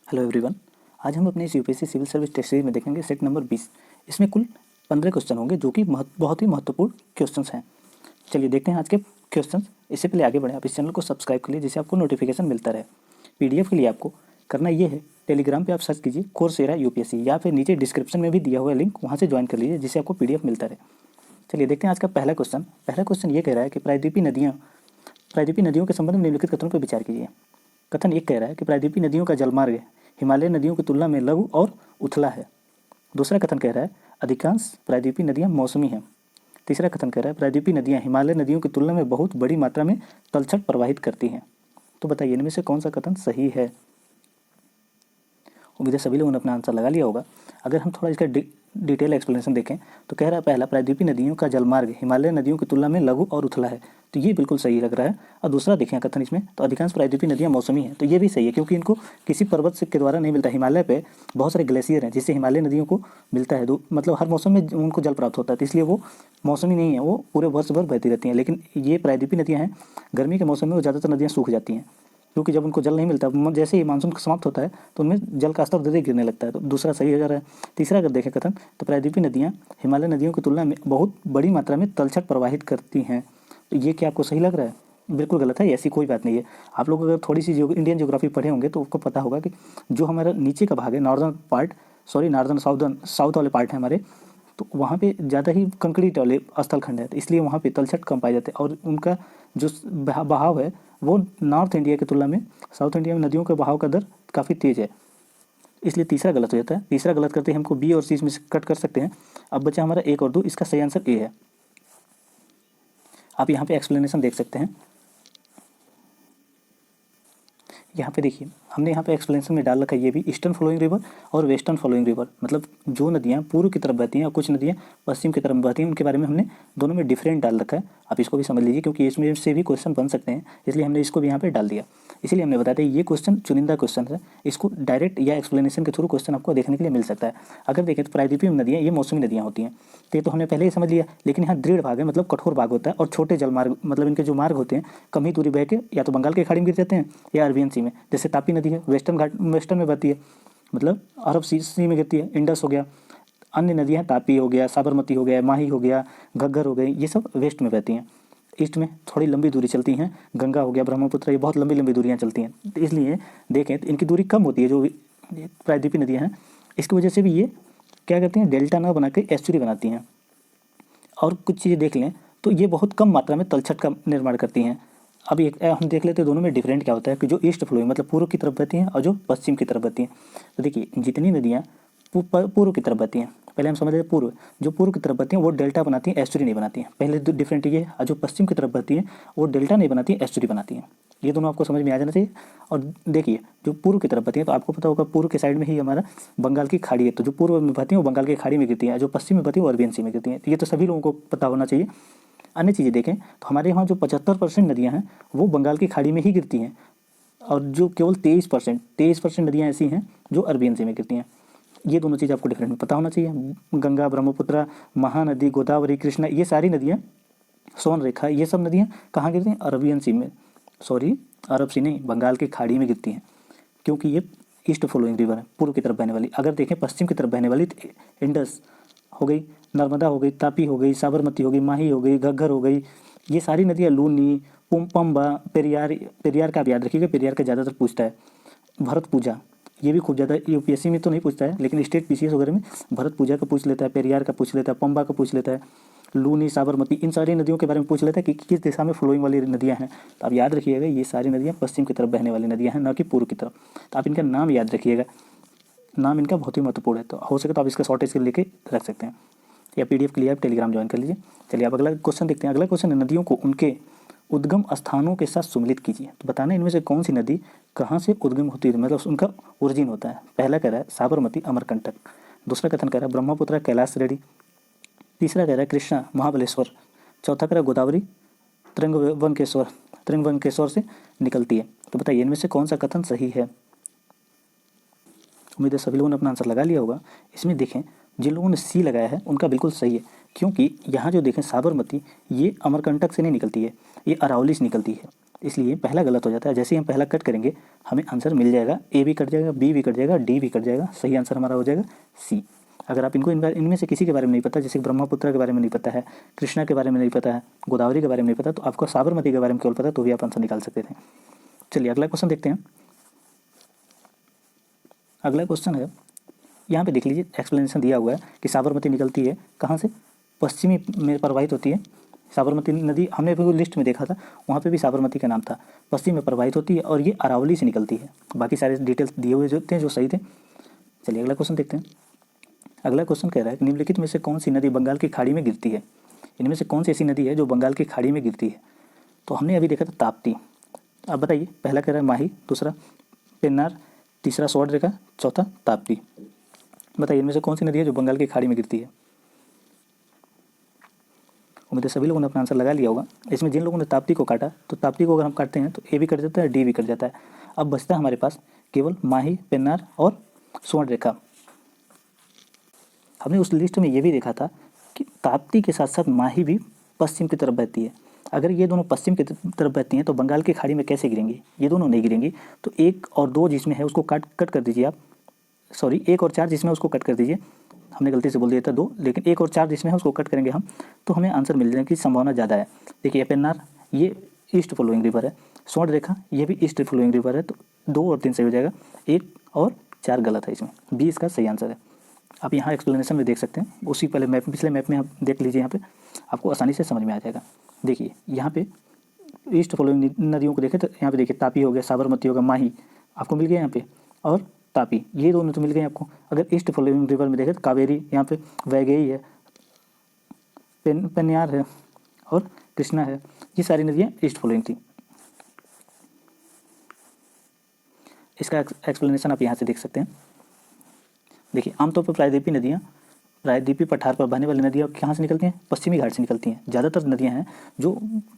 Hello everyone. आज हम अपने इस UPSC civil service test series में देखेंगे सेट नंबर 20। इसमें कुल 15 क्वेश्चन होंगे जो कि बहुत ही महत्वपूर्ण क्वेश्चंस हैं। चलिए देखते हैं आज के क्वेश्चंस। इससे पहले आगे बढ़ें, आप इस चैनल को सब्सक्राइब कर लीजिए जिससे आपको नोटिफिकेशन मिलता रहे। पीडीएफ के लिए आपको करना ये है, टेलीग्राम पर आप सर्च कीजिए कोर्सेरा यूपीएससी, या फिर नीचे डिस्क्रिप्शन में भी दिया हुआ लिंक, वहाँ से ज्वाइन कर लीजिए जिससे आपको पीडीएफ मिलता रहे। चलिए देखते हैं आज का पहला क्वेश्चन ये कह रहा है कि प्रायद्वीपीय नदियों के संबंध में निम्नलिखित कथनों पर विचार कीजिए। कथन एक कह रहा है कि प्रायद्वीपीय नदियों का जलमार्ग हिमालय नदियों की तुलना में लघु और उथला है। दूसरा कथन कह रहा है अधिकांश प्रायद्वीपीय नदियां मौसमी हैं। तीसरा कथन कह रहा है प्रायद्वीपीय नदियां हिमालय नदियों की तुलना में बहुत बड़ी मात्रा में तलछट प्रवाहित करती हैं। तो बताइए इनमें से कौन सा कथन सही है। उम्मीद है सभी लोगों ने अपना आंसर लगा लिया होगा। अगर हम थोड़ा इसका डिटेल एक्सप्लेनेशन देखें तो कह रहा है पहला, प्रायद्वीपीय नदियों का जलमार्ग हिमालय नदियों की तुलना में लघु और उथला है, तो ये बिल्कुल सही लग रहा है। और दूसरा देखें कथन इसमें, तो अधिकांश प्रायद्वीपीय नदियां मौसमी हैं, तो ये भी सही है क्योंकि इनको किसी पर्वत से के द्वारा नहीं मिलता। हिमालय पे बहुत सारे ग्लेशियर हैं जिससे हिमालय नदियों को मिलता है, मतलब हर मौसम में उनको जल प्राप्त होता है, तो इसलिए वो मौसमी नहीं है, वो पूरे वर्ष भर बहती रहती हैं। लेकिन ये प्रायद्वीपीय नदियाँ हैं, गर्मी के मौसम में वो ज़्यादातर नदियाँ सूख जाती हैं क्योंकि जब उनको जल नहीं मिलता, जैसे ही मानसून समाप्त होता है तो उनमें जल का स्तर धीरे गिरने लगता है। तो दूसरा सही हो जा रहा है। तीसरा अगर देखें कथन, तो प्रायद्वीपीय नदियाँ हिमालय नदियों की तुलना में बहुत बड़ी मात्रा में तलछट प्रवाहित करती हैं, तो ये क्या आपको सही लग रहा है? बिल्कुल गलत है, ऐसी कोई बात नहीं है। आप लोग अगर थोड़ी सी इंडियन ज्योग्राफी पढ़े होंगे तो आपको पता होगा कि जो हमारा नीचे का भाग है, नॉर्दर्न साउथ वाले पार्ट है हमारे, तो वहाँ पे ज़्यादा ही कंक्रीट वाले स्थल खंड है, तो इसलिए वहाँ पे तलछट कम पाए जाते हैं। और उनका जो बहाव है वो नॉर्थ इंडिया की तुलना में साउथ इंडिया में नदियों के बहाव का दर काफ़ी तेज़ है, इसलिए तीसरा गलत हो जाता है। तीसरा गलत करते हैं हमको बी और सी इसमें से कट कर सकते हैं। अब बचा हमारा 1 और 2, इसका सही आंसर ए है। आप यहाँ पे एक्सप्लेनेशन देख सकते हैं। यहाँ पे देखिए हमने यहाँ पे एक्सप्लेनेशन में डाल रखा है, ये भी ईस्टर्न फ्लोइंग रिवर और वेस्टर्न फ्लोइंग रिवर, मतलब जो नदियाँ पूर्व की तरफ बहती हैं और कुछ नदियाँ पश्चिम की तरफ बहती हैं, उनके बारे में हमने दोनों में डिफरेंट डाल रखा है। आप इसको भी समझ लीजिए क्योंकि इसमें से भी क्वेश्चन बन सकते हैं, इसलिए हमने इसको भी यहाँ पे डाल दिया। इसीलिए हमने बताया था ये क्वेश्चन चुनिंदा क्वेश्चन है, इसको डायरेक्ट या एक्सप्लेनेशन के थ्रू क्वेश्चन आपको देखने के लिए मिल सकता है। अगर देखें तो प्रायद्वीपीय नदियाँ ये मौसमी नदियाँ होती हैं, तो ये तो हमने पहले ही समझ लिया। लेकिन यहाँ दृढ़ भाग है, मतलब कठोर भाग होता है, और छोटे जलमार्ग, मतलब इनके जो मार्ग होते हैं कम ही दूरी बह के या तो बंगाल की खाड़ी में गिर जाते हैं या अरबियन सी में। जैसे तापी नदी है वेस्टर्न में बहती है, मतलब अरब सी में गिरती है, इंडस हो गया। अन्य नदियाँ तापी हो गया, साबरमती हो गया, माही हो गया, घग्गर हो गई, ये सब वेस्ट में बहती हैं। ईस्ट में थोड़ी लंबी दूरी चलती हैं, गंगा हो गया, ब्रह्मपुत्र, ये बहुत लंबी दूरियाँ चलती हैं, तो इसलिए देखें तो इनकी दूरी कम होती है। जो प्रायद्वीपीय नदियाँ हैं इसकी वजह से भी ये क्या करती हैं, डेल्टा न बना के एस्चुरी बनाती हैं। और कुछ चीज़ें देख लें तो ये बहुत कम मात्रा में तलछट का निर्माण करती हैं। अब एक हम देख लेते हैं दोनों में डिफरेंट क्या होता है कि जो ईस्ट फ्लोइंग मतलब पूर्व की तरफ बहती हैं और जो पश्चिम की तरफ बहती हैं। तो देखिए जितनी नदियाँ पूर्व की तरफ बहती हैं, पहले हम समझ रहे पूर्व, जो पूर्व की तरफ बहती हैं वो डेल्टा बनाती हैं, एस्चुरी नहीं बनाती हैं। पहले डिफरेंट ये है। और जो पश्चिम की तरफ बहती हैं वो डेल्टा नहीं बनाती हैं, एस्चुरी बनाती हैं। ये दोनों आपको समझ में आ जाना चाहिए। और देखिए जो पूर्व की तरफ बहती हैं, तो आपको पता होगा पूर्व के साइड में ही हमारा बंगाल की खाड़ी है, तो जो पूर्व में बहती हैं वो बंगाल की खाड़ी में गिरती हैं, जो पश्चिम में बहती हैं वो अरबियन सी में गिरती हैं। ये तो सभी लोगों को पता होना चाहिए। अन्य चीज़ें देखें तो हमारे यहाँ जो 75% नदियाँ हैं वो बंगाल की खाड़ी में ही गिरती हैं, और जो केवल 23% नदियाँ ऐसी हैं जो अरबियन सी में गिरती हैं। ये दोनों चीज़ आपको डिफरेंट पता होना चाहिए। गंगा, ब्रह्मपुत्र, महानदी, गोदावरी, कृष्णा, ये सारी नदियाँ, सोन रेखा, ये सब नदियाँ कहाँ गिरती हैं? अरबियन सी में, अरब सी नहीं, बंगाल की खाड़ी में गिरती हैं, क्योंकि ये ईस्ट फ्लोइंग रिवर है, पूर्व की तरफ बहने वाली। अगर देखें पश्चिम की तरफ बहने वाली तो इंडस हो गई, नर्मदा हो गई, तापी हो गई, साबरमती हो गई, माही हो गई, घग्गर हो गई, ये सारी नदियाँ, लूनी, पंबा, पेरियार का आप याद रखिएगा, पेरियार का ज़्यादातर पूछता है। भरतपुजा, ये भी खूब ज़्यादा यूपीएससी में तो नहीं पूछता है, लेकिन स्टेट पीसीएस वगैरह में भरतपुजा का पूछ लेता है, पेरियार का पूछ लेता है, पंबा का पूछ लेता है, लूनी, साबरमती, इन सारी नदियों के बारे में पूछ लेता है कि किस दिशा में फ्लोइंग वाली नदियाँ हैं। तो आप याद रखिएगा ये सारी नदियाँ पश्चिम की तरफ बहने वाली नदियाँ हैं, न कि पूर्व की तरफ। तो आप इनका नाम याद रखिएगा, नाम इनका बहुत ही महत्वपूर्ण है। तो हो सके तो आप इसका शॉर्टेज के लेके रख सकते हैं, या पीडीएफ के लिए आप टेलीग्राम ज्वाइन कर लीजिए। चलिए आप अगला क्वेश्चन देखते हैं। अगला क्वेश्चन है नदियों को उनके उद्गम स्थानों के साथ सम्मिलित कीजिए। तो बताना इनमें से कौन सी नदी कहाँ से उद्गम होती है, मतलब उनका ओरिजिन होता है। पहला कह रहा है साबरमती अमरकंटक, दूसरा कथन कह रहा है ब्रह्मपुत्र कैलाश रेडी, तीसरा कह रहा है कृष्णा महाबलेश्वर, चौथा कह रहा है गोदावरी त्रिंगवनकेश्वर से निकलती है। तो बताइए इनमें से कौन सा कथन सही है। उम्मीद है सभी लोगों ने अपना आंसर लगा लिया होगा। इसमें देखें जिन लोगों ने सी लगाया है उनका बिल्कुल सही है, क्योंकि यहाँ जो देखें साबरमती ये अमरकंटक से नहीं निकलती है, ये अरावली से निकलती है। इसलिए पहला गलत हो जाता है। जैसे ही हम पहला कट करेंगे हमें आंसर मिल जाएगा, ए भी कट जाएगा, बी भी कट जाएगा, डी भी कट जाएगा। सही आंसर हमारा हो जाएगा सी। अगर आप इनमें से किसी के बारे में नहीं पता, जैसे ब्रह्मपुत्र के बारे में नहीं पता है, कृष्णा के बारे में नहीं पता है, गोदावरी के बारे में नहीं पता, तो आपको साबरमती के बारे में केवल पता, तो भी आप आंसर निकाल सकते थे। चलिए अगला क्वेश्चन देखते हैं। अगला क्वेश्चन है, यहाँ पे देख लीजिए एक्सप्लेनेशन दिया हुआ है कि साबरमती निकलती है कहाँ से, पश्चिमी में प्रवाहित होती है। साबरमती नदी हमने भी लिस्ट में देखा था, वहाँ पे भी साबरमती का नाम था। पश्चिम में प्रवाहित होती है और ये अरावली से निकलती है। बाकी सारे डिटेल्स दिए हुए जो थे, जो सही थे। चलिए अगला क्वेश्चन देखते हैं। अगला क्वेश्चन कह रहा है निम्नलिखित में से कौन सी नदी बंगाल की खाड़ी में गिरती है। इनमें से कौन सी ऐसी नदी है जो बंगाल की खाड़ी में गिरती है। तो हमने अभी देखा था ताप्ती। अब बताइए, पहला कह रहा है माही, दूसरा पेन्नार, तीसरा स्वर्णरेखा, चौथा ताप्ती। बताइए इनमें से कौन सी नदी है जो बंगाल की खाड़ी में गिरती है। उम्मीद है सभी लोगों ने अपना आंसर लगा लिया होगा। इसमें जिन लोगों ने ताप्ती को काटा, तो ताप्ती को अगर हम काटते हैं तो ए भी कट जाता है, डी भी कट जाता है। अब बचता है हमारे पास केवल माही, पेन्नार और स्वर्णरेखा। हमने उस लिस्ट में ये भी देखा था कि ताप्ती के साथ साथ माही भी पश्चिम की तरफ बहती है। अगर ये दोनों पश्चिम की तरफ बहती हैं तो बंगाल की खाड़ी में कैसे गिरेंगी, ये दोनों नहीं गिरेंगी। तो 1 और 2 जिसमें है उसको कट कर दीजिए आप, सॉरी 1 और 4 जिसमें उसको कट कर दीजिए। हमने गलती से बोल दिया था 2, लेकिन 1 और 4 जिसमें है उसको कट करेंगे हम, तो हमें आंसर मिल जाने की संभावना ज़्यादा है। देखिए पेन्नार ये ईस्ट फ्लोइंग रिवर है, स्वर्णरेखा ये भी ईस्ट फ्लोइंग रिवर है, तो 2 और 3 सही हो जाएगा, 1 और 4 गलत है, इसमें बी इसका सही आंसर है। आप यहाँ एक्सप्लेनेशन में देख सकते हैं, उसी पहले मैप पिछले मैप में आप देख लीजिए, यहाँ पे आपको आसानी से समझ में आ जाएगा। देखिए यहाँ पे ईस्ट फ्लोइंग नदियों को देखें तो यहाँ पे देखिए तापी हो गया, साबरमती हो गया, माही आपको मिल गया यहाँ पे, और तापी, ये दोनों तो मिल गए आपको। अगर ईस्ट फ्लोइंग रिवर में देखें तो कावेरी, यहाँ पे वैगई है, पेन्नार है और कृष्णा है, ये सारी नदियाँ ईस्ट फ्लोइंग थी। इसका एक्सप्लेनेशन आप यहाँ से देख सकते हैं। देखिए आमतौर पर प्रायद्वीपीय पठार पर बहने वाली नदियाँ कहाँ से निकलती हैं, पश्चिमी घाट से निकलती हैं। ज़्यादातर नदियाँ हैं जो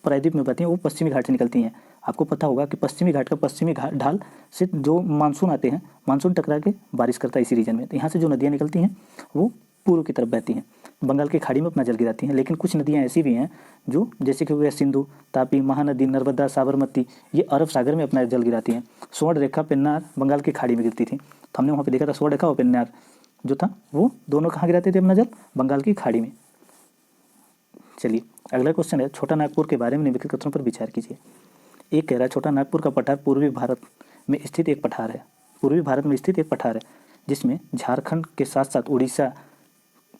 प्रायद्वीप में बहती हैं वो पश्चिमी घाट से निकलती हैं। आपको पता होगा कि पश्चिमी घाट का पश्चिमी ढाल से जो मानसून आते हैं, मानसून टकरा के बारिश करता है इसी रीजन में, तो यहाँ से जो नदियाँ निकलती हैं वो पूर्व की तरफ बहती हैं, बंगाल की खाड़ी में अपना जल गिराती हैं। लेकिन कुछ नदियाँ ऐसी भी हैं जो, जैसे कि हो गया सिंधु, तापी, महानदी, नर्मदा, साबरमती, ये अरब सागर में अपना जल गिराती हैं। स्वर्णरेखा, पेन्नार बंगाल की खाड़ी में गिरती थी। तो हमने वहाँ पे देखा था स्वर्णरेखा और पेन्नार जो था वो दोनों कहाँ गिराते थे अपना जल, बंगाल की खाड़ी में। चलिए अगला क्वेश्चन है, छोटा नागपुर के बारे में निम्नलिखित कथनों पर विचार कीजिए। एक कह रहा है छोटा नागपुर का पठार पूर्वी भारत में स्थित एक पठार है, पूर्वी भारत में स्थित एक पठार है जिसमें झारखंड के साथ साथ उड़ीसा,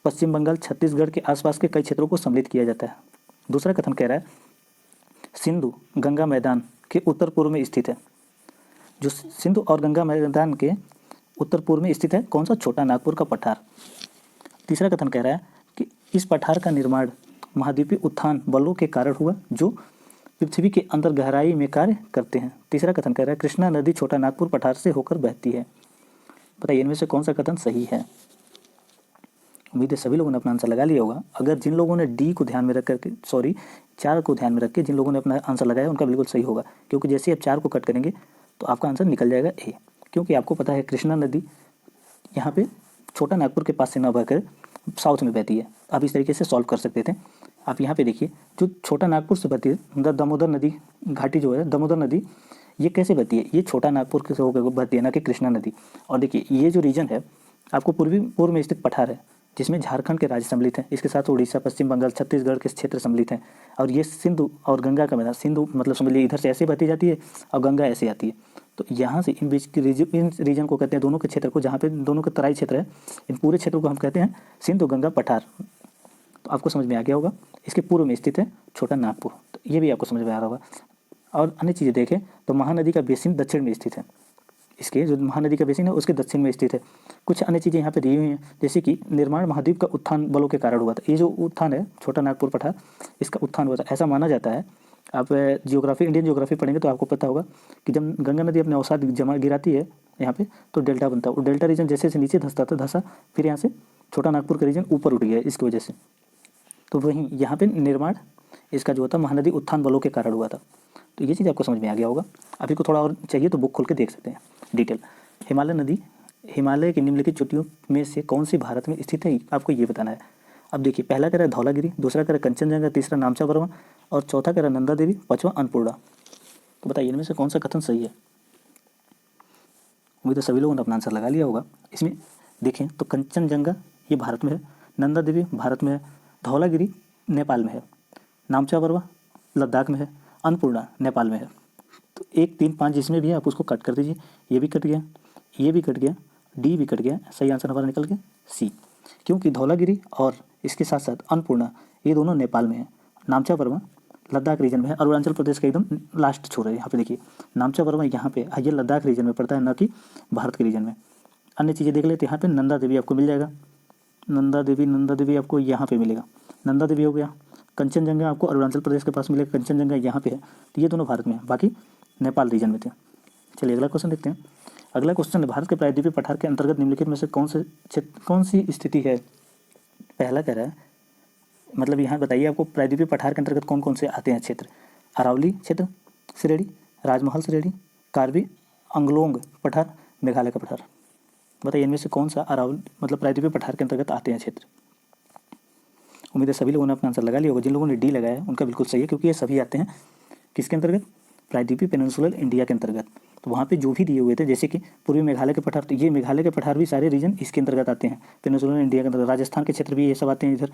पश्चिम बंगाल, छत्तीसगढ़ के आसपास के कई क्षेत्रों को सम्मिलित किया जाता है। दूसरा कथन कह रहा है सिंधु गंगा मैदान के उत्तर पूर्व में स्थित है, जो सिंधु और गंगा मैदान के उत्तर पूर्व में स्थित है कौन सा, छोटा नागपुर का पठार। तीसरा कथन कह रहा है कि इस पठार का निर्माण महाद्वीपीय उत्थान बलों के कारण हुआ जो पृथ्वी के अंदर गहराई में कार्य करते हैं। तीसरा कथन कह रहा है कृष्णा नदी छोटा नागपुर पठार से होकर बहती है। बताइए इनमें से कौन सा कथन सही है। उम्मीद है सभी लोगों ने अपना आंसर लगा लिया होगा। अगर जिन लोगों ने डी को ध्यान में रख करके, सॉरी 4 को ध्यान में रख के जिन लोगों ने अपना आंसर लगाया उनका बिल्कुल सही होगा, क्योंकि जैसे आप 4 को कट करेंगे तो आपका आंसर निकल जाएगा ए। क्योंकि आपको पता है कृष्णा नदी यहाँ पे छोटा नागपुर के पास से न बहकर साउथ में बहती है। आप इस तरीके से सॉल्व कर सकते थे। आप यहाँ पे देखिए जो छोटा नागपुर से बहती है, दामोदर नदी घाटी जो है, दामोदर नदी ये कैसे बहती है, ये छोटा नागपुर से होकर बहती है, ना कि कृष्णा नदी। और देखिए ये जो रीजन है आपको पूर्व में स्थित पठार है जिसमें झारखंड के राज्य सम्मिलित हैं, इसके साथ उड़ीसा, पश्चिम बंगाल, छत्तीसगढ़ के क्षेत्र सम्मिलित हैं। और ये सिंधु और गंगा का मैदान, सिंधु मतलब समझ लीजिए इधर से ऐसे बहती जाती है और गंगा ऐसे आती है। तो यहाँ से इन बीच की इन रीजन को कहते हैं, दोनों के क्षेत्र को, जहाँ पे दोनों का तराई क्षेत्र है, इन पूरे क्षेत्र को हम कहते हैं सिंधु गंगा पठार। तो आपको समझ में आ गया होगा। इसके पूर्व में स्थित है छोटा नागपुर, तो ये भी आपको समझ में आ रहा होगा। और अन्य चीज़ें देखें तो महानदी का बेसिन दक्षिण में स्थित है, इसके जो महानदी का बेसिन है उसके दक्षिण में स्थित है। कुछ अन्य चीज़ें यहाँ पे दी हुई हैं, जैसे कि निर्माण महाद्वीप का उत्थान बलों के कारण हुआ था। ये जो उत्थान है छोटा नागपुर पठार, इसका उत्थान हुआ था ऐसा माना जाता है। आप जियोग्राफी, इंडियन जियोग्राफी पढ़ेंगे तो आपको पता होगा कि जब गंगा नदी अपने अवसाद गिराती है यहाँ पे तो डेल्टा बनता है। वो डेल्टा रीजन जैसे से नीचे धंसा फिर यहाँ से छोटा नागपुर का रीजन ऊपर उठ गया इसकी वजह से। तो वहीं यहाँ पे निर्माण इसका जो होता महानदी उत्थान बलों के कारण हुआ था। तो ये चीज़ आपको समझ में आ गया होगा। अभी को थोड़ा और चाहिए तो बुक खोल के देख सकते हैं डिटेल। हिमालय नदी हिमालय की निम्नलिखित चोटियों में से कौन सी भारत में स्थित है, आपको ये बताना है। अब देखिए पहला कह रहा है धौलागिरी, दूसरा कह रहा है कंचनजंगा, तीसरा नामचा वर्मा और चौथा कह रहा है नंदा देवी, पांचवा अन्नपूर्णा। तो बताइए इनमें से कौन सा कथन सही है। उम्मीद है सभी लोगों ने अपना आंसर लगा लिया होगा। इसमें देखें तो कंचनजंगा ये भारत में है, नंदा देवी भारत में है, धौलागिरी नेपाल में है, नामचा बरवा लद्दाख में है, अन्नपूर्णा नेपाल में है। तो 1, 3, 5 जिसमें भी है आप उसको कट कर दीजिए। ये भी कट गया, ये भी कट गया, डी भी कट गया। सही आंसर हमारा निकल गया सी, क्योंकि धौलागिरी और इसके साथ साथ अन्नपूर्णा ये दोनों नेपाल में है, नामचा बरवा लद्दाख रीजन में है। अरुणाचल प्रदेश का एकदम लास्ट छोर है। यहाँ पे देखिए नामचा बरवा यहाँ पे ये लद्दाख रीजन में पड़ता है, ना कि भारत के रीजन में। अन्य चीज़ें देख लेते हैं। यहाँ पे नंदा देवी आपको मिल जाएगा, नंदा देवी आपको यहाँ पे मिलेगा, नंदा देवी हो गया। कंचनजंगा आपको अरुणाचल प्रदेश के पास मिलेगा, कंचनजंगा यहाँ पे है। तो ये दोनों भारत में है, बाकी नेपाल रीजन में थे। चलिए अगला क्वेश्चन देखते हैं। अगला क्वेश्चन है भारत के प्रायद्वीपीय पठार के अंतर्गत निम्नलिखित में से कौन सी स्थिति है। पहला कह रहा है, मतलब यहाँ बताइए आपको प्रायद्वीपीय पठार के अंतर्गत कौन कौन से आते हैं क्षेत्र। अरावली क्षेत्र श्रेणी, राजमहल श्रेणी, कार्बी अंगलोंग पठार, मेघालय का पठार। बताइए इनमें से कौन सा अरावली मतलब प्रायद्वीपीय पठार के अंतर्गत आते हैं क्षेत्र। उम्मीद है सभी लोगों ने अपना आंसर लगा लिया होगा। जिन लोगों ने डी लगाया है उनका बिल्कुल सही है, क्योंकि ये सभी आते हैं किसके अंतर्गत, प्रायद्वीपीय पेनिनसुलर इंडिया के अंतर्गत। तो वहाँ पे जो भी दिए हुए थे, जैसे कि पूर्वी मेघालय के पठार, तो ये मेघालय के पठार भी सारे रीजन इसके अंतर्गत आते हैं, पेनिनसुलर इंडिया के अंतर्गत। राजस्थान के क्षेत्र भी ये सब आते हैं इधर,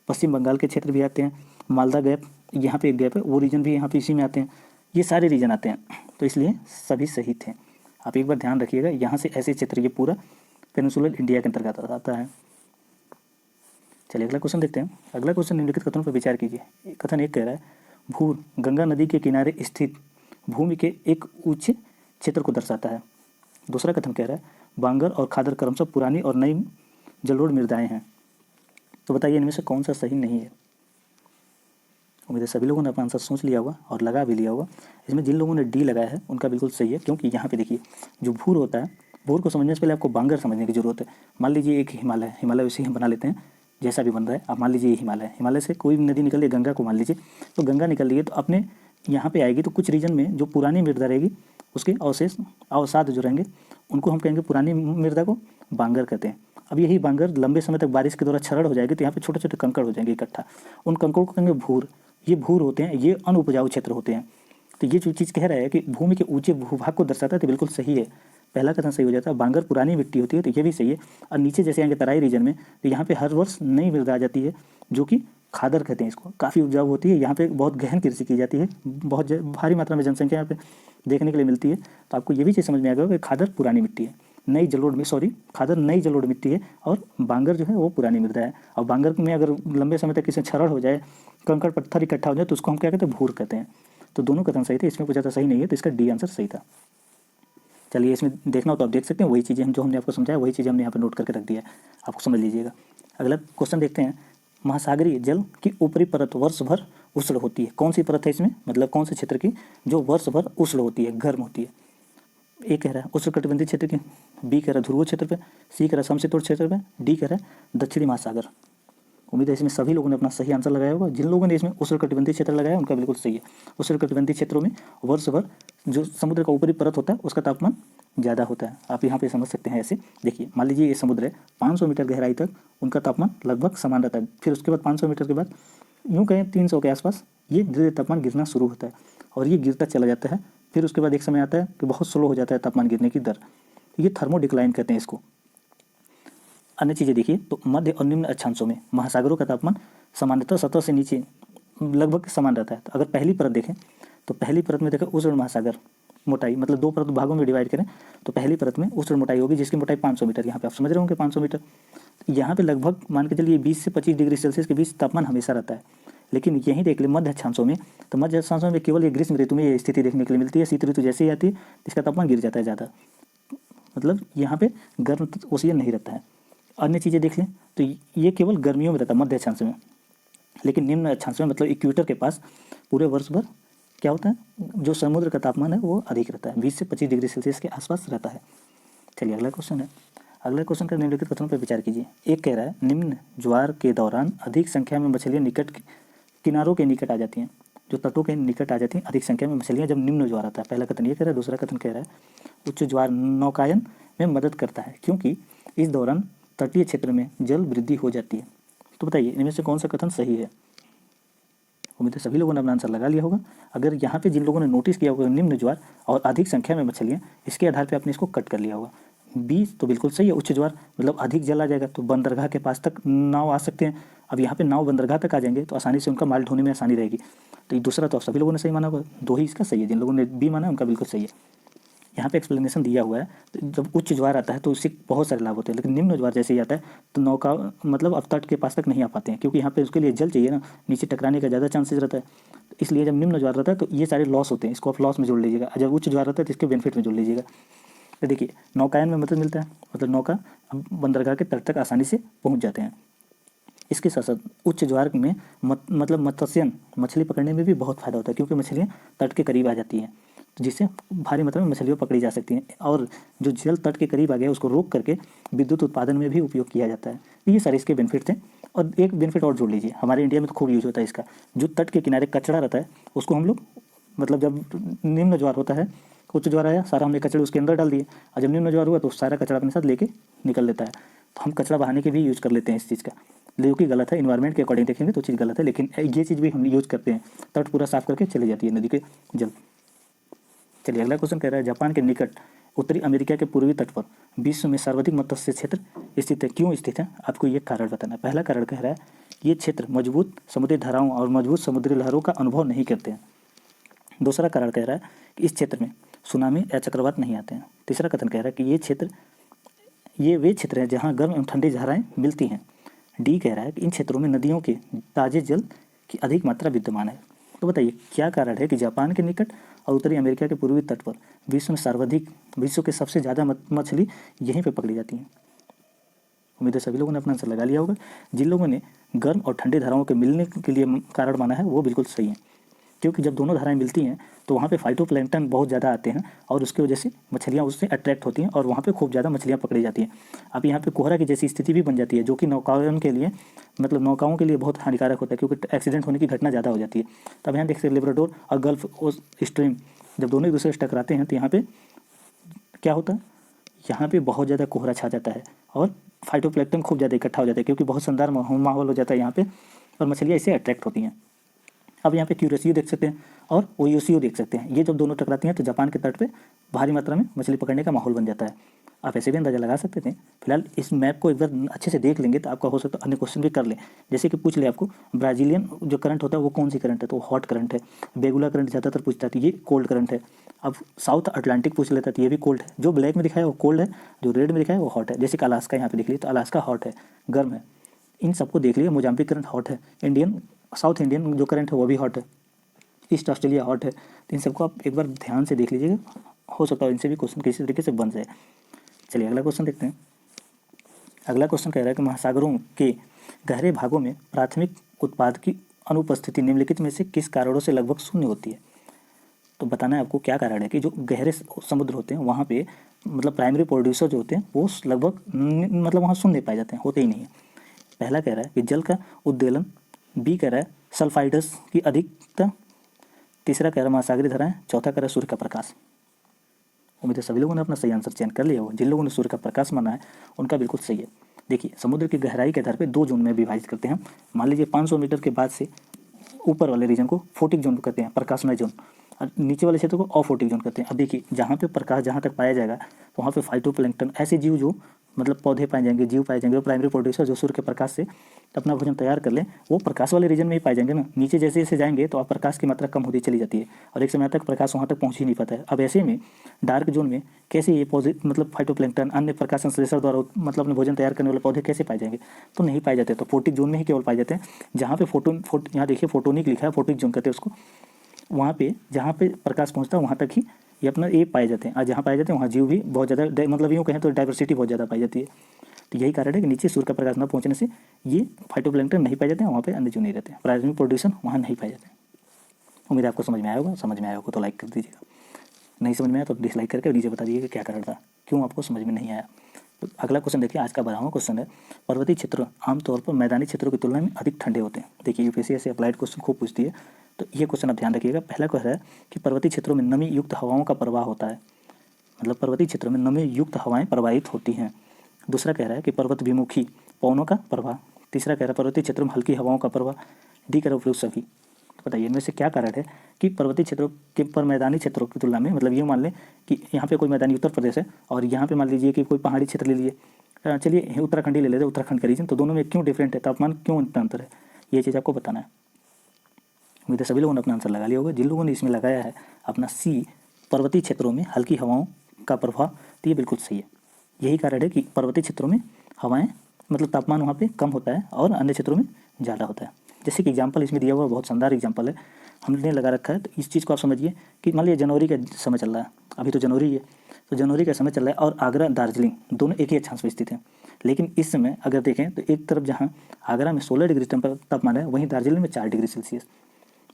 पश्चिम बंगाल के क्षेत्र भी आते हैं, मालदा गैप यहाँ पे एक गैप है, वो रीजन भी यहाँ पे इसी में आते हैं। ये सारे रीजन आते हैं, तो इसलिए सभी सही थे। आप एक बार ध्यान रखिएगा, यहाँ से ऐसे क्षेत्र ये पूरा पेनिनसुलर इंडिया के अंतर्गत आता है। चलिए अगला क्वेश्चन देखते हैं। अगला क्वेश्चन निम्नलिखित कथनों पर विचार कीजिए। कथन एक कह रहा है, भूर गंगा नदी के किनारे स्थित भूमि के एक उच्च क्षेत्र को दर्शाता है। दूसरा कथन कह रहा है, बांगर और खादर क्रमशः पुरानी और नई जलोढ़ मृदाएं हैं। तो बताइए इनमें से कौन सा सही नहीं है। उम्मीद है सभी लोगों ने अपना आंसर सोच लिया होगा और लगा भी लिया होगा। इसमें जिन लोगों ने डी लगाया है उनका बिल्कुल सही है, क्योंकि यहाँ पे देखिए जो भूर होता है, भूर को समझने से पहले आपको बांगर समझने की जरूरत है। मान लीजिए एक हिमालय है, हिमालय वैसे ही हम बना लेते हैं जैसा भी बन रहा है। आप मान लीजिए ये हिमालय है, हिमालय से कोई भी नदी निकल रही है, गंगा को मान लीजिए, तो गंगा निकल रही है, तो अपने यहाँ पे आएगी तो कुछ रीजन में जो पुरानी मृदा रहेगी उसके अवशेष अवसाद जो रहेंगे उनको हम कहेंगे पुरानी मृदा को बांगर कहते हैं। अब यही बांगर लंबे समय तक बारिश के दौरान क्षरण हो जाएगी, तो यहाँ पे छोटे छोटे कंकड़ हो जाएंगे इकट्ठा, उन कंकड़ को कहेंगे भूर। ये भूर होते हैं, ये अनुपजाऊ क्षेत्र होते हैं। तो ये जो चीज़ कह रहा है कि भूमि के ऊंचे भूभाग को दर्शाता है, तो बिल्कुल सही है। पहला कथन सही हो जाता है। बांगर पुरानी मिट्टी होती है, तो ये भी सही है। और नीचे जैसे आएंगे तराई रीजन में, तो यहाँ पे हर वर्ष नई मृदा आ जाती है, जो कि खादर कहते हैं इसको, काफ़ी उपजाऊ होती है। यहाँ पे बहुत गहन कृषि की जाती है, बहुत भारी मात्रा में जनसंख्या यहाँ पे देखने के लिए मिलती है। तो आपको ये भी चीज़ समझ में आ गया कि खादर पुरानी मिट्टी है, नई जलोढ़ में खादर नई जलोढ़ मिट्टी है, और बांगर जो है वो पुरानी मृदा है। और बांगर में अगर लंबे समय तक किसी क्षरण हो जाए, कंकड़ पत्थर इकट्ठा हो जाए, तो उसको हम क्या कहते हैं, भूर कहते हैं। तो दोनों कथन सही थे, इसमें कुछ ज़्यादा सही नहीं है, तो इसका डी आंसर सही था। चलिए इसमें देखना हो तो आप देख सकते हैं, वही चीज़ें जो हमने आपको समझाया वही चीज़ें हमने यहाँ पर नोट करके रख दिया है, आपको समझ लीजिएगा। अगला क्वेश्चन देखते हैं। महासागरीय जल की ऊपरी परत वर्ष भर उष्ण होती है। कौन सी परत है इसमें, मतलब कौन से क्षेत्र की जो वर्ष भर उष्ण होती है, गर्म होती है। ए कह रहा है उष्णकटिबंधीय क्षेत्र की, बी कह रहा है ध्रुवीय क्षेत्र पे, सी कह रहा है समशीतोष्ण क्षेत्र पे, डी कह रहा है दक्षिणी महासागर। उम्मीद है इसमें सभी लोगों ने अपना सही आंसर लगाया होगा। जिन लोगों ने इसमें उष्णकटिबंधीय क्षेत्र लगाया उनका बिल्कुल सही है। उष्णकटिबंधीय क्षेत्रों में वर्ष भर जो समुद्र का ऊपरी परत होता है उसका तापमान ज़्यादा होता है। आप यहाँ पे समझ सकते हैं ऐसे, देखिए मान लीजिए ये समुद्र है, 500 मीटर गहराई तक उनका तापमान लगभग समान रहता है। फिर उसके बाद 500 मीटर के बाद यूँ कहें 300 के आसपास ये धीरे धीरे तापमान गिरना शुरू होता है, और ये गिरता चला जाता है। फिर उसके बाद एक समय आता है कि बहुत स्लो हो जाता है तापमान गिरने की दर, ये थर्मो डिक्लाइन कहते हैं इसको। अन्य चीज़ें देखिए तो मध्य और निम्न अक्षांशों में महासागरों का तापमान सामान्यतः सतह से नीचे लगभग समान रहता है। तो अगर पहली परत देखें तो पहली परत में देखें उष्ण महासागर मोटाई, मतलब 2 परत भागों में डिवाइड करें तो पहली परत में उष्ण मोटाई होगी जिसकी मोटाई 500 मीटर। यहाँ पे आप समझ रहे होंगे 500 मीटर। यहाँ पे लगभग मान के चलिए 20 से 25 डिग्री सेल्सियस के बीच तापमान हमेशा रहता है। लेकिन यहीं देख ले मध्य अक्षांशों में, तो मध्य अक्षांशों में केवल ये ग्रीष्म ऋतु में ये स्थिति देखने के लिए मिलती है। शीत ऋतु जैसे ही आती है इसका तापमान गिर जाता है ज़्यादा, मतलब यहाँ पे गर्म ओशियन नहीं रहता है। अन्य चीज़ें देख लें तो ये केवल गर्मियों में रहता है मध्य अक्षांश में, लेकिन निम्न अक्षांश में मतलब इक्वेटर के पास पूरे वर्ष भर क्या होता है, जो समुद्र का तापमान है वो अधिक रहता है, 20 से 25 डिग्री सेल्सियस के आसपास रहता है। चलिए अगला क्वेश्चन है। अगला क्वेश्चन का निम्नलिखित कथनों पर विचार कीजिए। एक कह रहा है निम्न ज्वार के दौरान अधिक संख्या में मछलियाँ किनारों के निकट आ जाती हैं, जो तटों के निकट आ जाती हैं अधिक संख्या में मछलियाँ जब निम्न ज्वार आता है। पहला कथन ये कह रहा है। दूसरा कथन कह रहा है उच्च ज्वार नौकायन में मदद करता है क्योंकि इस दौरान तटीय क्षेत्र में जल वृद्धि हो जाती है। तो बताइए इनमें से कौन सा कथन सही है। उम्मीद है सभी लोगों ने अपना आंसर लगा लिया होगा। अगर यहाँ पे जिन लोगों ने नोटिस किया होगा निम्न ज्वार और अधिक संख्या में मछलियाँ, इसके आधार पे आपने इसको कट कर लिया होगा। बी तो बिल्कुल सही है, उच्च ज्वार मतलब अधिक जल आ जाएगा तो बंदरगाह के पास तक नाव आ सकते हैं। अब यहाँ पे नाव बंदरगाह तक आ जाएंगे तो आसानी से उनका माल ढोने में आसानी रहेगी। तो ये दूसरा तो सभी लोगों ने सही माना होगा, दो ही इसका सही है। जिन लोगों ने बी माना उनका बिल्कुल सही है। यहाँ पे एक्सप्लेनेशन दिया हुआ है, तो जब उच्च ज्वार आता है तो उससे बहुत सारे लाभ होते हैं, लेकिन निम्न ज्वार जैसे ही आता है तो नौका मतलब अब तट के पास तक नहीं आ पाते हैं, क्योंकि यहाँ पे उसके लिए जल चाहिए ना, नीचे टकराने का ज़्यादा चांसेस रहता है। इसलिए जब निम्न ज्वार रहता है तो ये सारे लॉस होते हैं, इसको आप लॉस में जोड़ लीजिएगा। जब उच्च ज्वार रहता है तो इसके बेनिफिट में जोड़ लीजिएगा। तो देखिए नौकायन में मदद मिलता है, मतलब नौका बंदरगाह के तट तक आसानी से पहुँच जाते हैं। इसके साथ साथ उच्च ज्वार में मतलब मत्स्यन मछली पकड़ने में भी बहुत फ़ायदा होता है, क्योंकि मछलियाँ तट के करीब आ जाती हैं, तो जिससे भारी मात्रा में मछलियाँ पकड़ी जा सकती हैं। और जो जल तट के करीब आ गया उसको रोक करके विद्युत उत्पादन में भी उपयोग किया जाता है। ये सारे इसके बेनिफिट थे। और एक बेनिफिट और जोड़ लीजिए, हमारे इंडिया में तो खूब यूज होता है इसका। जो तट के किनारे कचरा रहता है उसको हम लोग मतलब जब निम्न ज्वार होता है, उच्च ज्वार आया, सारा हमने कचड़े उसके अंदर डाल दिए, और जब निम्न ज्वार हुआ तो सारा कचरा अपने साथ लेके निकल लेता है। तो हम कचरा बहाने के भी यूज़ कर लेते हैं इस चीज़ का, जो कि गलत है। इन्वायरमेंट के अकॉर्डिंग देखेंगे तो चीज़ गलत है, लेकिन ये चीज़ भी हम यूज़ करते हैं। तट पूरा साफ करके चली जाती है नदी के जल। चलिए अगला क्वेश्चन कह रहा है, जापान के निकट उत्तरी अमेरिका के पूर्वी तट पर विश्व में सर्वाधिक मत्स्य क्षेत्र स्थित है, क्यों स्थित है? आपको ये कारण बताना है। पहला कारण कह रहा है ये क्षेत्र मजबूत समुद्री धाराओं और मजबूत समुद्री लहरों का अनुभव नहीं करते हैं। दूसरा कारण कह रहा है कि इस क्षेत्र में सुनामी या चक्रवात नहीं आते हैं। तीसरा कथन कह रहा है कि ये वे क्षेत्र हैं जहाँ गर्म एवं ठंडी धाराएं मिलती हैं। डी कह रहा है कि इन क्षेत्रों में नदियों के ताजे जल की अधिक मात्रा विद्यमान है। तो बताइए क्या कारण है कि जापान के निकट और उत्तरी अमेरिका के पूर्वी तट पर विश्व के सबसे ज़्यादा मछली यहीं पे पकड़ी जाती हैं? उम्मीद है सभी लोगों ने अपना आंसर लगा लिया होगा। जिन लोगों ने गर्म और ठंडी धाराओं के मिलने के लिए कारण माना है वो बिल्कुल सही है, क्योंकि जब दोनों धाराएं मिलती हैं तो वहाँ पे फाइटोप्लैंक्टन बहुत ज़्यादा आते हैं और उसकी वजह से मछलियाँ उससे अट्रैक्ट होती हैं और वहाँ पे खूब ज़्यादा मछलियाँ पकड़ी जाती हैं। अब यहाँ पे कोहरा की जैसी स्थिति भी बन जाती है, जो कि नौकाओं के लिए मतलब नौकाओं के लिए बहुत हानिकारक होता है, क्योंकि एक्सीडेंट होने की घटना ज़्यादा हो जाती है। तब यहाँ देख सकते लेब्राडोर और गल्फ स्ट्रीम जब दोनों एक दूसरे से टकराते हैं तो यहाँ पे क्या होता है, यहाँ पे बहुत ज़्यादा कोहरा छा जाता है और फाइटोप्लैंक्टन खूब ज़्यादा इकट्ठा हो जाता है, क्योंकि बहुत शानदार माहौल हो जाता है यहाँ पे और मछलियाँ इससे अट्रैक्ट होती हैं। अब यहाँ पे क्यूरेसियो देख सकते हैं और ओयोसियो देख सकते हैं। ये जब दोनों टकराती हैं तो जापान के तट पे भारी मात्रा में मछली पकड़ने का माहौल बन जाता है। आप ऐसे भी अंदाजा लगा सकते थे। फिलहाल इस मैप को एक बार अच्छे से देख लेंगे तो आपका हो सकता है अन्य क्वेश्चन भी कर लें। जैसे कि पूछ ले आपको ब्राज़ीलियन जो करंट होता है वो कौन सी करंट है, तो हॉट करंट है। बेगुला करंट ज़्यादातर पूछता है, ये कोल्ड करंट है। अब साउथ अटलांटिक पूछ लेता है तो ये भी कोल्ड है। जो ब्लैक में दिखाया है वो कोल्ड है, जो रेड में दिखाया है वो हॉट है। जैसे कि अलास्का यहाँ पे देख लीजिए तो अलास्का हॉट है, गर्म है। इन सबको देख लीजिए, मोजाम्बिक करंट हॉट है, साउथ इंडियन जो करंट है वो भी हॉट है, ईस्ट ऑस्ट्रेलिया हॉट है। तो इन सबको आप एक बार ध्यान से देख लीजिएगा, हो सकता है इनसे भी क्वेश्चन किसी तरीके से बन जाए। चलिए अगला क्वेश्चन देखते हैं। अगला क्वेश्चन कह रहा है कि महासागरों के गहरे भागों में प्राथमिक उत्पाद की अनुपस्थिति निम्नलिखित में से किस कारणों से लगभग शून्य होती है? तो बताना है आपको क्या कारण है कि जो गहरे समुद्र होते हैं वहाँ पे मतलब प्राइमरी प्रोड्यूसर जो होते हैं वो लगभग मतलब वहाँ शून्य पाए जाते हैं, होते ही नहीं है। पहला कह रहा है कि जल का उद्वेलन, बी कह रहा है सल्फाइडस की अधिकता, तीसरा कह रहा है महासागरीय धाराएं, चौथा कह रहा है सूर्य का प्रकाश। उम्मीद है सभी लोगों ने अपना सही आंसर चयन कर लिया होगा। जिन लोगों ने सूर्य का प्रकाश माना है उनका बिल्कुल सही है। देखिए समुद्र की गहराई के आधार पर दो जोन में विभाजित करते हैं। मान लीजिए 500 मीटर के बाद से ऊपर वाले रीजन को फोटिक जोन कहते हैं, प्रकाशमय जोन, और नीचे वाले क्षेत्र को अफोटिक जोन कहते हैं। अब देखिए जहाँ पे प्रकाश जहाँ तक पाया जाएगा तो वहाँ पे फाइटोप्लैंक्टन ऐसे जीव जो मतलब पौधे पाए जाएंगे, जीव पाए जाएंगे, और प्राइमरी प्रोड्यूसर जो सूर्य के प्रकाश से अपना भोजन तैयार कर लें वो प्रकाश वाले रीजन में ही पाए जाएंगे ना। नीचे जैसे जैसे जाएंगे तो आप प्रकाश की मात्रा कम होती चली जाती है और एक समय तक प्रकाश वहाँ तक पहुँच ही नहीं पाता है। अब ऐसे में डार्क जोन में कैसे ये मतलब फाइटोप्लैंक्टन अन्य प्रकाश संश्लेषण द्वारा मतलब अपने भोजन तैयार करने वाले पौधे कैसे पाए जाएंगे? तो नहीं पाए जाते। तो फोटिक जोन में ही केवल पाए जाते हैं, जहाँ पे यहाँ देखिए फोटोनिक लिखा है, फोटिक जोन कहते हैं उसको। वहाँ पे जहाँ पे प्रकाश पहुँचता है वहाँ तक ही ये अपना ये पाए जाते हैं, और जहाँ पाए जाते हैं वहाँ जीव भी बहुत ज़्यादा मतलब यूँ कहें तो डाइवर्सिटी बहुत ज़्यादा पाई जाती है। तो यही कारण है कि नीचे सूर्य का प्रकाश न पहुँचने से ये फाइटोप्लैंक्टन नहीं पाए जाते हैं, वहाँ पे अन्य जीव नहीं रहते हैं, प्राइमरी प्रोड्यूसन वहाँ नहीं पाए जाते हैं। उम्मीद है आपको समझ में आया होगा। समझ में आया होगा तो लाइक कर दीजिएगा, नहीं समझ में आया तो डिसलाइक करके नीचे बता दीजिएगा क्या कारण था, क्यों आपको समझ में नहीं आया। तो अगला क्वेश्चन देखिए, आज का 12वां क्वेश्चन है, पर्वतीय क्षेत्र आमतौर पर मैदानी क्षेत्रों की तुलना में अधिक ठंडे होते हैं। देखिए यूपीएससी ऐसे अप्लाइड क्वेश्चन खूब पूछती है, तो ये क्वेश्चन आप ध्यान रखिएगा। पहला कह रहा है कि पर्वतीय क्षेत्रों में नमी युक्त हवाओं का प्रवाह होता है, मतलब पर्वतीय क्षेत्रों में नमी युक्त हवाएं प्रवाहित होती हैं। दूसरा कह रहा है कि पर्वत विमुखी पवनों का प्रवाह। तीसरा कह रहा है पर्वतीय क्षेत्रों में हल्की हवाओं का प्रवाह। डी कह रहा है उपयुक्त सभी। तो बताइए इनमें से क्या कारण है कि पर्वतीय क्षेत्रों के पर मैदानी क्षेत्रों की तुलना में, मतलब ये मान लें कि यहाँ पे कोई मैदानी उत्तर प्रदेश है और यहाँ पे मान लीजिए कि कोई पहाड़ी क्षेत्र ले लीजिए, चलिए उत्तराखंड ही ले लेते हैं, उत्तराखंड का रीजन, तो दोनों में क्यों डिफरेंट है, तापमान क्यों इतना अंतर है, ये चीज़ आपको बताना है। उम्मीद है सभी लोगों ने अपना आंसर लगा लिया होगा। जिन लोगों ने इसमें लगाया है अपना सी, पर्वतीय क्षेत्रों में हल्की हवाओं का प्रभाव, तो ये बिल्कुल सही है। यही कारण है कि पर्वतीय क्षेत्रों में हवाएं, मतलब तापमान वहाँ पे कम होता है और अन्य क्षेत्रों में ज़्यादा होता है। जैसे कि एग्जांपल इसमें दिया हुआ बहुत शानदार एग्जांपल है, हमने लगा रखा है। तो इस चीज़ को आप समझिए कि मान लीजिए जनवरी का समय चल रहा है, अभी तो जनवरी है, तो जनवरी का समय चल रहा है और आगरा दार्जिलिंग दोनों एक ही अक्षांश में स्थित हैं। लेकिन इस समय अगर देखें तो एक तरफ जहाँ आगरा में 16 डिग्री तापमान है, वहीं दार्जिलिंग में 4 डिग्री सेल्सियस,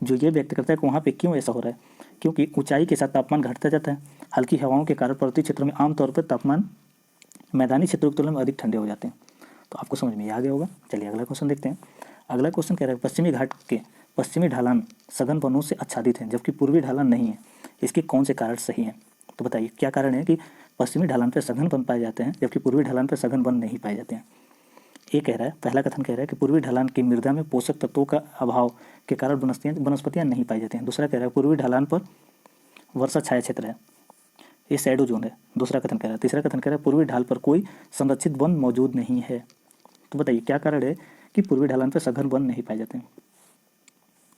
जो ये व्यक्त करता है कि वहाँ पे क्यों ऐसा हो रहा है, क्योंकि ऊंचाई के साथ तापमान घटता जाता है। हल्की हवाओं के कारण पर्वतीय क्षेत्रों में आमतौर पर तापमान मैदानी क्षेत्रों की तुलना में अधिक ठंडे हो जाते हैं। तो आपको समझ में आ गया होगा। चलिए अगला क्वेश्चन देखते हैं। अगला क्वेश्चन कह रहा है पश्चिमी घाट के पश्चिमी ढलान सघन वनों से आच्छादित हैं जबकि पूर्वी ढलान नहीं है, इसके कौन से कारण सही हैं। तो बताइए क्या कारण है कि पश्चिमी ढलान पर सघन वन पाए जाते हैं जबकि पूर्वी ढलान पर सघन वन नहीं पाए जाते हैं। ये कह रहा है, पहला कथन कह रहा है कि पूर्वी ढलान की मृदा में पोषक तत्वों का अभाव के कारण वनस्पतियाँ नहीं पाई जाती हैं। दूसरा कह रहा है पूर्वी ढलान पर वर्षा छाया क्षेत्र है, ये शैडो जोन है, दूसरा कथन कह रहा है। तीसरा कथन कह रहा है पूर्वी ढाल पर कोई संरक्षित वन मौजूद नहीं है। तो बताइए क्या कारण है कि पूर्वी ढलान पर सघन वन नहीं पाए जाते हैं।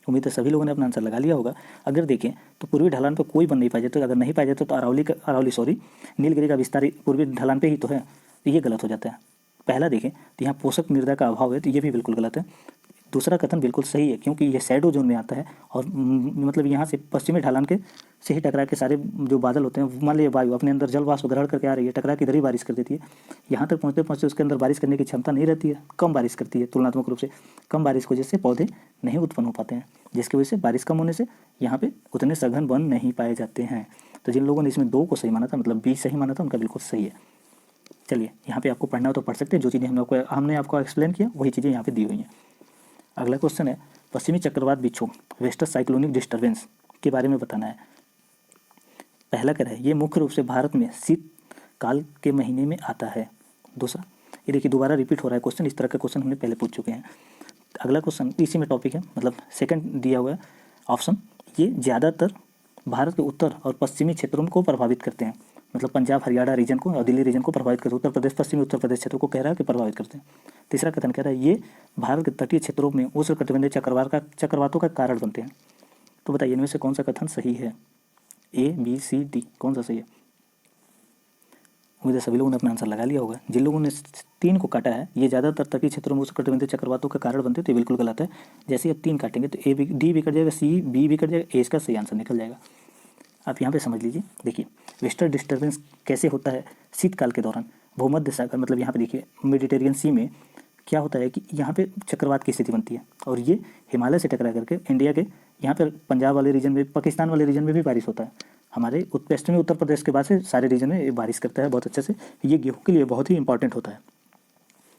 उम्मीद है सभी लोगों ने अपना आंसर लगा लिया होगा। अगर देखें तो पूर्वी ढलान पर कोई वन नहीं पाए जाते, अगर नहीं पाए जाते तो नीलगिरी का विस्तार पूर्वी ढलान पे ही तो है, तो ये गलत हो जाता है। पहला देखें तो यहाँ पोषक मृदा का अभाव है, तो ये भी बिल्कुल गलत है। दूसरा कथन बिल्कुल सही है क्योंकि ये शैडो जोन में आता है और मतलब यहाँ से पश्चिमी ढलान के से ही टकरा के सारे जो बादल होते हैं, मान लीजिए वायु अपने अंदर जल वाष्प ग्रहण करके आ रही है, टकरा के इधर ही बारिश कर देती है। यहाँ तक पहुँचते पहुँचते उसके अंदर बारिश करने की क्षमता नहीं रहती है, कम बारिश करती है तुलनात्मक रूप से। कम बारिश की वजह से पौधे नहीं उत्पन्न हो पाते हैं, जिसकी वजह से बारिश कम होने से यहाँ पे उतने सघन वन नहीं पाए जाते हैं। तो जिन लोगों ने इसमें 2 को सही माना था, मतलब बी सही माना था, उनका बिल्कुल सही है। चलिए यहाँ पे आपको पढ़ना हो तो पढ़ सकते हैं, जो चीज़ें हमने आपको एक्सप्लेन किया वही चीज़ें यहाँ पे दी हुई हैं। अगला क्वेश्चन है पश्चिमी चक्रवात विक्षोभ वेस्टर्न साइक्लोनिक डिस्टर्बेंस के बारे में बताना है। पहला कह रहा है ये मुख्य रूप से भारत में शीतकाल के महीने में आता है। दूसरा, ये देखिए दोबारा रिपीट हो रहा है क्वेश्चन, इस तरह का क्वेश्चन हमने पहले पूछ चुके हैं। अगला क्वेश्चन इसी में टॉपिक है, मतलब सेकंड दिया हुआ है ऑप्शन, ये ज़्यादातर भारत के उत्तर और पश्चिमी क्षेत्रों को प्रभावित करते हैं, मतलब पंजाब हरियाणा रीजन को और दिल्ली रीजन को प्रभावित करते हैं। उत्तर प्रदेश पश्चिमी उत्तर प्रदेश क्षेत्रों को कह रहा है कि प्रभावित करते हैं। तीसरा कथन कह रहा है ये भारत के तटीय क्षेत्रों में उष्णकटिबंधीय चक्रवातों का कारण बनते हैं। तो बताइए इनमें से कौन सा कथन सही है, ए बी सी डी, कौन सा सही है। उम्मीद है सभी लोगों ने अपना आंसर लगा लिया होगा। जिन लोगों ने 3 को काटा है, ये ज़्यादातर तटीय क्षेत्रों में उष्णकटिबंधीय चक्रवातों का कारण बनते हैं, तो ये बिल्कुल गलत है। जैसे ही आप 3 काटेंगे तो ए भी डी भी कट जाएगा, सी बी भी कट जाएगा, ए इसका सही आंसर निकल जाएगा। आप यहाँ पे समझ लीजिए, देखिए वेस्टर्न डिस्टर्बेंस कैसे होता है शीतकाल के दौरान। भूमध्य सागर, मतलब यहाँ पे देखिए मेडिटेरियन सी में क्या होता है कि यहाँ पे चक्रवात की स्थिति बनती है और ये हिमालय से टकरा करके इंडिया के यहाँ पर पंजाब वाले रीजन में, पाकिस्तान वाले रीजन में भी बारिश होता है। हमारे पश्चिमी उत्तर प्रदेश के बाद से सारे रीजन में बारिश करता है बहुत अच्छे से। ये गेहूँ के लिए बहुत ही इंपॉर्टेंट होता है।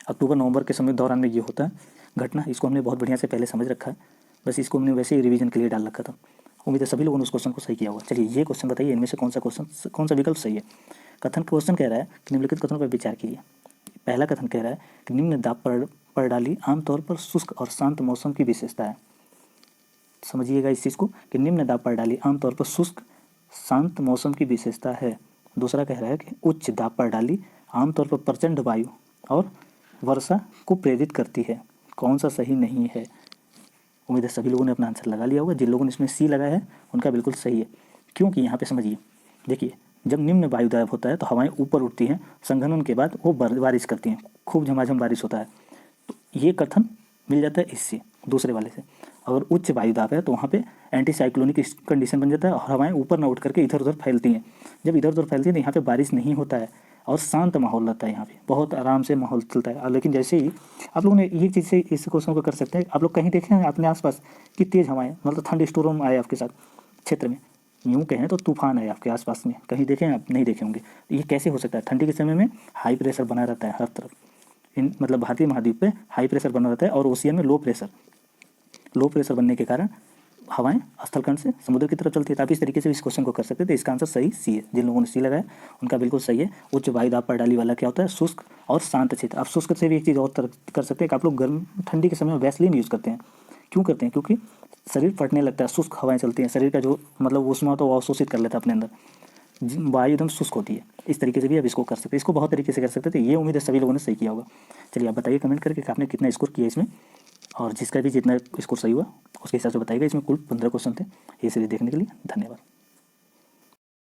अक्टूबर नवंबर के समय दौरान में ये होता है घटना, इसको हमने बहुत बढ़िया से पहले समझ रखा है, बस इसको हमने वैसे ही रिवीजन के लिए डाल रखा था। उम्मीद है सभी लोगों ने उस क्वेश्चन को सही किया होगा। चलिए ये क्वेश्चन बताइए इनमें से कौन सा विकल्प सही है। क्वेश्चन कह रहा है कि निम्नलिखित कथनों पर विचार कीजिए। पहला कथन कह रहा है कि निम्न दाब प्रणाली आमतौर पर शुष्क और शांत मौसम की विशेषता है। समझिएगा इस चीज़ को कि निम्न दाब प्रणाली आमतौर पर शुष्क शांत मौसम की विशेषता है। दूसरा कह रहा है कि उच्च दाब प्रणाली आमतौर पर प्रचंड वायु और वर्षा को प्रेरित करती है। कौन सा सही नहीं है। उम्मीद है सभी लोगों ने अपना आंसर लगा लिया होगा। जिन लोगों ने इसमें सी लगाया है उनका बिल्कुल सही है, क्योंकि यहाँ पे समझिए, देखिए जब निम्न वायुदाब होता है तो हवाएं ऊपर उठती हैं, संघनन के बाद वो बारिश करती हैं, खूब झमाझम बारिश होता है। तो ये कथन मिल जाता है इससे, दूसरे वाले से। अगर उच्च वायुदाब है तो वहाँ पे एंटी साइक्लोनिक कंडीशन बन जाता है और हवाएं ऊपर ना उठ करके इधर उधर फैलती हैं। जब इधर उधर फैलती है तो यहाँ पे बारिश नहीं होता है और शांत माहौल रहता है, यहाँ पे बहुत आराम से माहौल चलता है। लेकिन जैसे ही आप लोगों ने ये चीज़ से इस क्वेश्चन को कर सकते हैं, आप लोग कहीं देखे हैं अपने आसपास कि तेज़ हवाएं, मतलब थंड स्टोर्म आए आपके साथ क्षेत्र में, यूँ कहें तो तूफान है आपके आसपास में, कहीं देखें आप, नहीं देखे होंगे। ये कैसे हो सकता है। ठंडी के समय में हाई प्रेशर बना रहता है हर तरफ, मतलब भारतीय महाद्वीप पे हाई प्रेशर बना रहता है और ओशियन में लो प्रेशर बनने के कारण हवाएं स्थलखंड से समुद्र की तरफ चलती है। तो आप इस तरीके से इस क्वेश्चन को कर सकते हैं। तो इसका आंसर सही सी है। जिन लोगों ने सी लगाया उनका बिल्कुल सही है। उच्च वायुदाब प्रणाली वाला क्या होता है, शुष्क और शांत क्षेत्र। आप शुष्क से भी एक चीज़ और कर सकते हैं कि आप लोग गर्म ठंडी के समय में वैसलीन यूज़ करते हैं, क्यों करते हैं? क्योंकि शरीर फटने लगता है, शुष्क हवाएं चलती हैं, शरीर का जो मतलब ऊष्मा तो वो अवशोषित कर लेता है अपने अंदर, वायु एकदम शुष्क होती है। इस तरीके से भी आप इसको कर सकते हैं, इसको बहुत तरीके से कर सकते थे। ये उम्मीद है सभी लोगों ने सही किया होगा। चलिए आप बताइए कमेंट करके कि आपने कितना स्कोर किया इसमें, और जिसका भी जितना स्कोर सही हुआ उसके हिसाब से बताइएगा। इसमें कुल 15 क्वेश्चन थे। ये सीरीज देखने के लिए धन्यवाद।